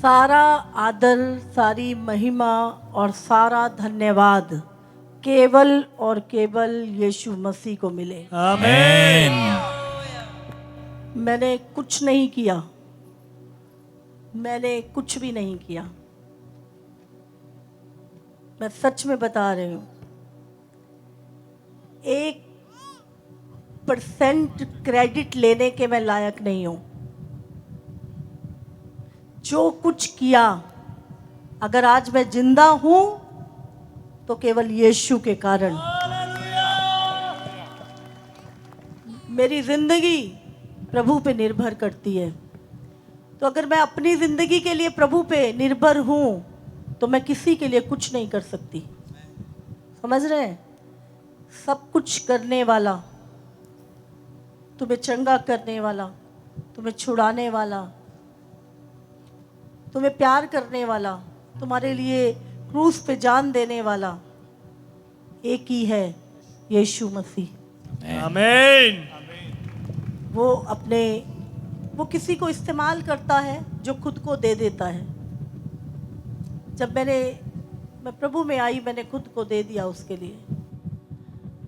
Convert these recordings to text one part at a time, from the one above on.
सारा आदर, सारी महिमा और सारा धन्यवाद केवल और केवल यीशु मसीह को मिले। आमीन। मैंने कुछ नहीं किया, मैंने कुछ भी नहीं किया। मैं सच में बता रही हूँ, 1% क्रेडिट लेने के मैं लायक नहीं हूँ। जो कुछ किया, अगर आज मैं जिंदा हूं तो केवल यीशु के कारण। मेरी जिंदगी प्रभु पे निर्भर करती है। तो अगर मैं अपनी जिंदगी के लिए प्रभु पे निर्भर हूं तो मैं किसी के लिए कुछ नहीं कर सकती। समझ रहे हैं? सब कुछ करने वाला, तुम्हें चंगा करने वाला, तुम्हें छुड़ाने वाला, तुम्हें प्यार करने वाला, तुम्हारे लिए क्रूस पे जान देने वाला एक ही है, यीशु मसीह। आमीन। वो किसी को इस्तेमाल करता है जो खुद को दे देता है। जब मैं प्रभु में आई, मैंने खुद को दे दिया उसके लिए।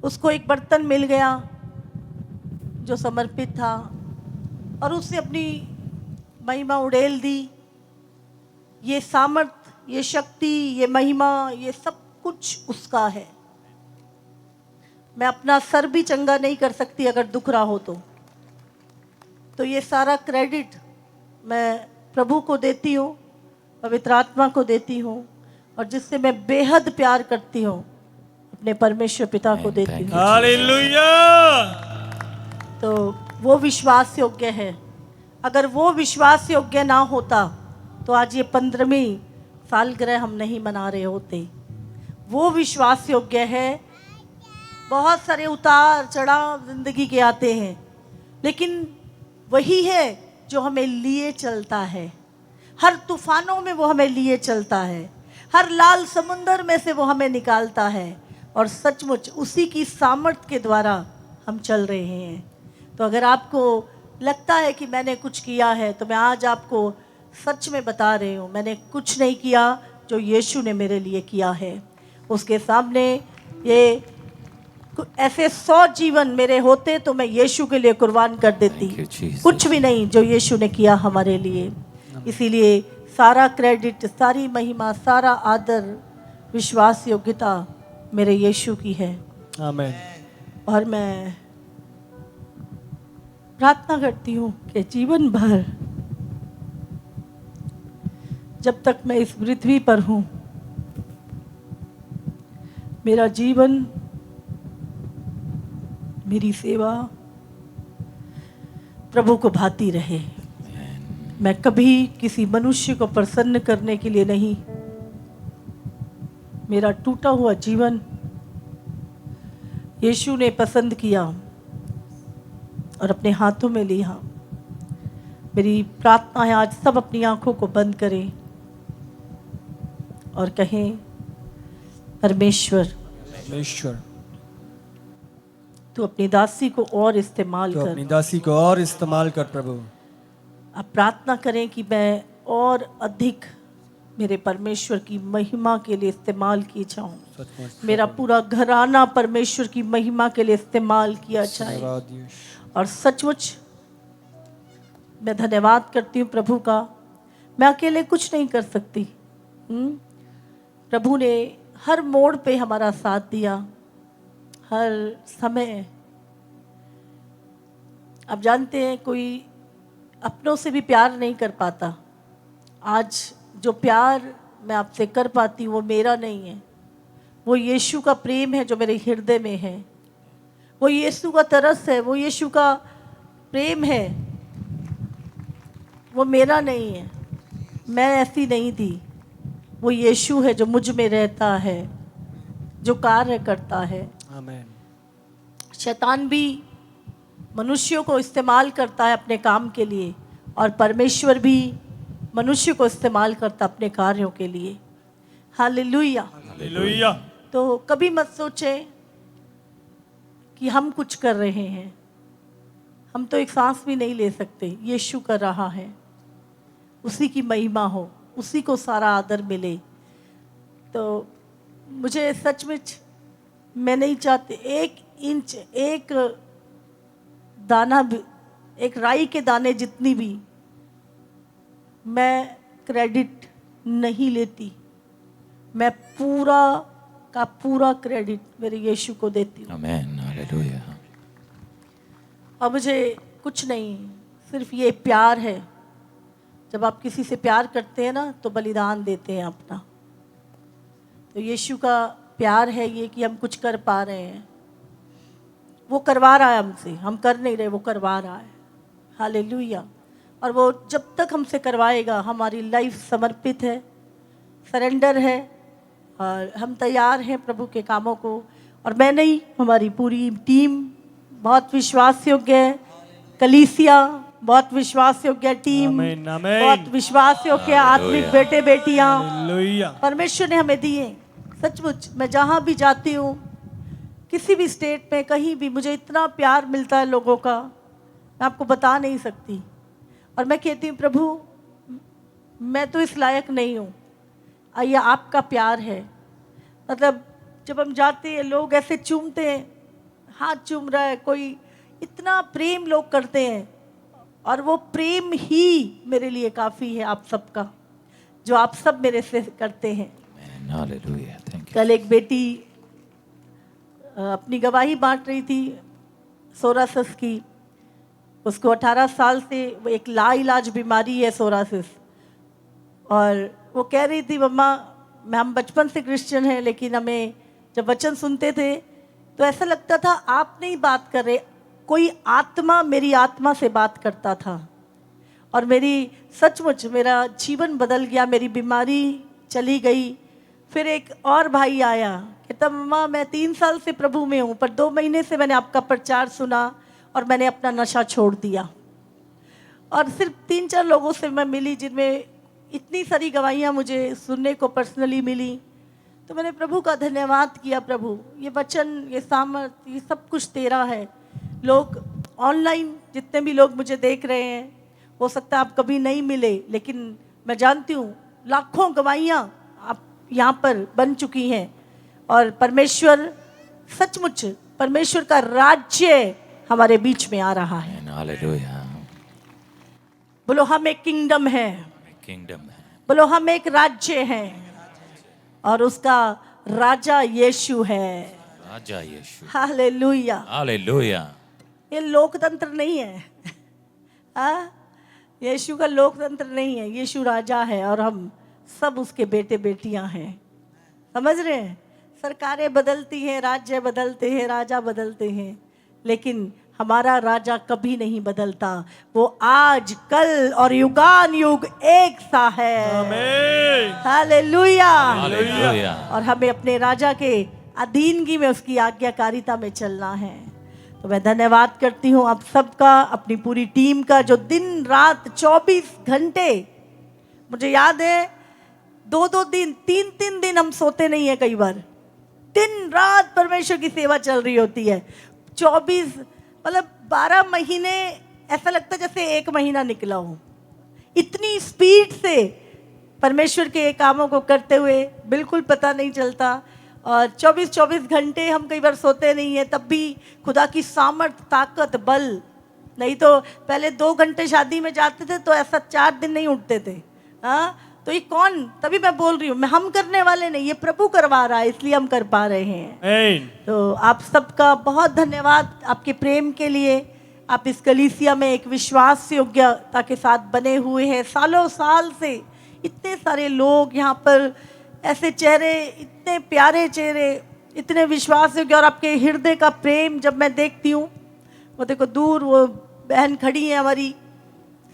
उसको एक बर्तन मिल गया जो समर्पित था और उसने अपनी महिमा उड़ेल दी। ये सामर्थ, ये शक्ति, ये महिमा, ये सब कुछ उसका है। मैं अपना सर भी चंगा नहीं कर सकती अगर दुख रहा हो तो ये सारा क्रेडिट मैं प्रभु को देती हूँ, पवित्र आत्मा को देती हूँ, और जिससे मैं बेहद प्यार करती हूँ अपने परमेश्वर पिता को देती हूँ। हालेलुया। तो वो विश्वास योग्य है। अगर वो विश्वास योग्य ना होता तो आज ये 15वीं सालगिरह हम नहीं मना रहे होते। वो विश्वास योग्य है। बहुत सारे उतार चढ़ाव जिंदगी के आते हैं, लेकिन वही है जो हमें लिए चलता है। हर तूफानों में वो हमें लिए चलता है, हर लाल समुंदर में से वो हमें निकालता है, और सचमुच उसी की सामर्थ्य के द्वारा हम चल रहे हैं। तो अगर आपको लगता है कि मैंने कुछ किया है, तो मैं आज आपको सच में बता रही हूँ, मैंने कुछ नहीं किया जो यीशु ने मेरे लिए किया है। उसके सामने ये ऐसे 100 जीवन मेरे होते तो मैं यीशु के लिए कुर्बान कर देती। कुछ भी नहीं जो यीशु ने किया हमारे लिए। इसीलिए सारा क्रेडिट, सारी महिमा, सारा आदर, विश्वास योग्यता मेरे यीशु की है। आमीन। और मैं प्रार्थना करती हूँ कि जीवन भर जब तक मैं इस पृथ्वी पर हूँ, मेरा जीवन, मेरी सेवा प्रभु को भाती रहे। मैं कभी किसी मनुष्य को प्रसन्न करने के लिए नहीं, मेरा टूटा हुआ जीवन यीशु ने पसंद किया और अपने हाथों में लिया। मेरी प्रार्थना है आज सब अपनी आंखों को बंद करें और कहें, परमेश्वर तू अपनी दासी को और इस्तेमाल कर। अपनी दासी को और इस्तेमाल कर प्रभु। अब प्रार्थना करें कि मैं और अधिक मेरे परमेश्वर की महिमा के लिए इस्तेमाल की जाऊं। मेरा पूरा घराना परमेश्वर की महिमा के लिए इस्तेमाल किया जाए। और सचमुच मैं धन्यवाद करती हूँ प्रभु का। मैं अकेले कुछ नहीं कर सकती। प्रभु ने हर मोड़ पे हमारा साथ दिया, हर समय। आप जानते हैं, कोई अपनों से भी प्यार नहीं कर पाता। आज जो प्यार मैं आपसे कर पाती हूँ वो मेरा नहीं है, वो यीशु का प्रेम है जो मेरे हृदय में है। वो यीशु का तरस है, वो यीशु का प्रेम है, वो मेरा नहीं है। मैं ऐसी नहीं थी। वो यीशु है जो मुझ में रहता है, जो कार्य करता है। आमीन। शैतान भी मनुष्यों को इस्तेमाल करता है अपने काम के लिए, और परमेश्वर भी मनुष्य को इस्तेमाल करता अपने कार्यों के लिए। हालेलुया। हालेलुया। तो कभी मत सोचें कि हम कुछ कर रहे हैं। हम तो एक सांस भी नहीं ले सकते, यीशु कर रहा है। उसी की महिमा हो, उसी को सारा आदर मिले। तो मुझे सचमुच मैं नहीं चाहती एक इंच, एक दाना भी, एक राई के दाने जितनी भी मैं क्रेडिट नहीं लेती। मैं पूरा का पूरा क्रेडिट मेरे यीशु को देती हूँ। आमेन, हालेलुया। और मुझे कुछ नहीं, सिर्फ ये प्यार है। जब आप किसी से प्यार करते हैं ना तो बलिदान देते हैं अपना। तो यीशु का प्यार है ये कि हम कुछ कर पा रहे हैं। वो करवा रहा है हमसे, हम कर नहीं रहे, वो करवा रहा है। हालेलुया। और वो जब तक हमसे करवाएगा, हमारी लाइफ समर्पित है, सरेंडर है, और हम तैयार हैं प्रभु के कामों को। और मैं नहीं, हमारी पूरी टीम बहुत विश्वास योग्य है। कलीसिया बहुत विश्वास योग्य टीम, आमीन, आमीन। बहुत विश्वास योग्य आत्मिक बेटे बेटियां हालेलुया। परमेश्वर ने हमें दिए। सचमुच मैं जहाँ भी जाती हूँ, किसी भी स्टेट में कहीं भी, मुझे इतना प्यार मिलता है लोगों का, मैं आपको बता नहीं सकती। और मैं कहती हूँ प्रभु मैं तो इस लायक नहीं हूँ, ये आपका प्यार है। मतलब जब हम जाते हैं लोग ऐसे चूमते हैं, हाथ चूम रहा है कोई, इतना प्रेम लोग करते हैं। और वो प्रेम ही मेरे लिए काफ़ी है आप सबका, जो आप सब मेरे से करते हैं। आमेन, हालेलुया। Thank you. कल एक बेटी अपनी गवाही बांट रही थी सोरासिस की। उसको 18 साल से वो एक लाइलाज बीमारी है सोरासिस। और वो कह रही थी मम्मा हम बचपन से क्रिश्चियन हैं, लेकिन हमें जब वचन सुनते थे तो ऐसा लगता था आप नहीं बात कर रहे, कोई आत्मा मेरी आत्मा से बात करता था। और मेरी सचमुच मेरा जीवन बदल गया, मेरी बीमारी चली गई। फिर एक और भाई आया, कहता मम्मा मैं 3 साल से प्रभु में हूँ, पर 2 महीने से मैंने आपका प्रचार सुना और मैंने अपना नशा छोड़ दिया। और सिर्फ 3-4 लोगों से मैं मिली जिनमें इतनी सारी गवाहियाँ मुझे सुनने को पर्सनली मिली। तो मैंने प्रभु का धन्यवाद किया, प्रभु ये वचन, ये सामर्थ, ये सब कुछ तेरा है। लोग ऑनलाइन जितने भी लोग मुझे देख रहे हैं, हो सकता है आप कभी नहीं मिले, लेकिन मैं जानती हूँ लाखों गवाहियाँ आप यहाँ पर बन चुकी हैं। और परमेश्वर सचमुच, परमेश्वर का राज्य हमारे बीच में आ रहा है। आमेन, हालेलुया। बोलो हम एक किंगडम है, किंगडम है, बोलो हम एक राज्य है, और उसका राजा यीशु है। राजा यीशु। हालेलुया। हालेलुया। ये लोकतंत्र नहीं है, यीशु का लोकतंत्र नहीं है, यीशु राजा है और हम सब उसके बेटे बेटियां हैं। समझ रहे हैं? सरकारें बदलती हैं, राज्य बदलते हैं, राजा बदलते हैं, लेकिन हमारा राजा कभी नहीं बदलता। वो आज, कल और युगान युग एक सा है। आमीन। हालेलुया। हालेलुया। और हमें अपने राजा के अधीनगी में, उसकी आज्ञाकारिता में चलना है। तो मैं धन्यवाद करती हूँ आप सबका, अपनी पूरी टीम का, जो दिन रात 24 घंटे, मुझे याद है 2-2 दिन, 3-3 दिन हम सोते नहीं है, कई बार दिन रात परमेश्वर की सेवा चल रही होती है। 24 मतलब 12 महीने ऐसा लगता है जैसे 1 महीना निकला हो। इतनी स्पीड से परमेश्वर के कामों को करते हुए बिल्कुल पता नहीं चलता। और 24-24 घंटे हम कई बार सोते नहीं है, तब भी खुदा की सामर्थ, ताकत, बल। नहीं तो पहले 2 घंटे शादी में जाते थे तो ऐसा 4 दिन नहीं उठते थे। हाँ, तो ये कौन, तभी मैं बोल रही हूँ, मैं हम करने वाले नहीं, ये प्रभु करवा रहा है, इसलिए हम कर पा रहे हैं। आमीन। तो आप सबका बहुत धन्यवाद आपके प्रेम के लिए। आप इस कलीसिया में एक विश्वास योग्यता के साथ बने हुए हैं सालों साल से। इतने सारे लोग यहाँ पर, ऐसे चेहरे, इतने प्यारे चेहरे, इतने विश्वास योग्य, और आपके हृदय का प्रेम जब मैं देखती हूँ, वो देखो दूर वो बहन खड़ी है हमारी,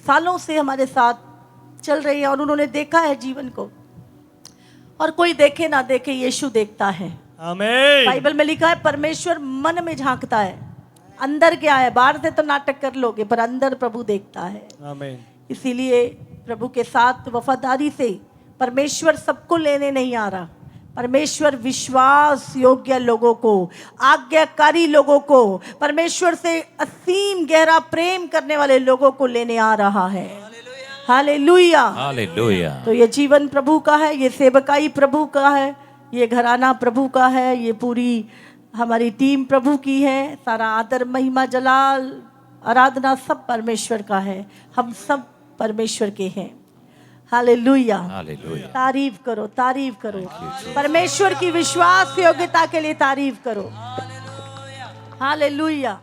सालों से हमारे साथ चल रही है और उन्होंने देखा है जीवन को। और कोई देखे ना देखे, यीशु देखता है। आमीन। बाइबल में लिखा है परमेश्वर मन में झांकता है, अंदर क्या है, बाहर से तो नाटक कर लोगे, पर अंदर प्रभु देखता है। आमीन। इसीलिए प्रभु के साथ वफादारी से, परमेश्वर सबको लेने नहीं आ रहा, परमेश्वर विश्वास योग्य लोगों को, आज्ञाकारी लोगों को, परमेश्वर से असीम गहरा प्रेम करने वाले लोगों को लेने आ रहा है। हालेलुया। हालेलुया। तो ये जीवन प्रभु का है, ये सेवकाई प्रभु का है, ये घराना प्रभु का है, ये पूरी हमारी टीम प्रभु की है। सारा आदर महिमा जलाल आराधना सब परमेश्वर का है। हम सब परमेश्वर के हैं। हालेलुया। हालेलुया। तारीफ करो, तारीफ करो। परमेश्वर की विश्वास योग्यता के लिए तारीफ करो। हालेलुया।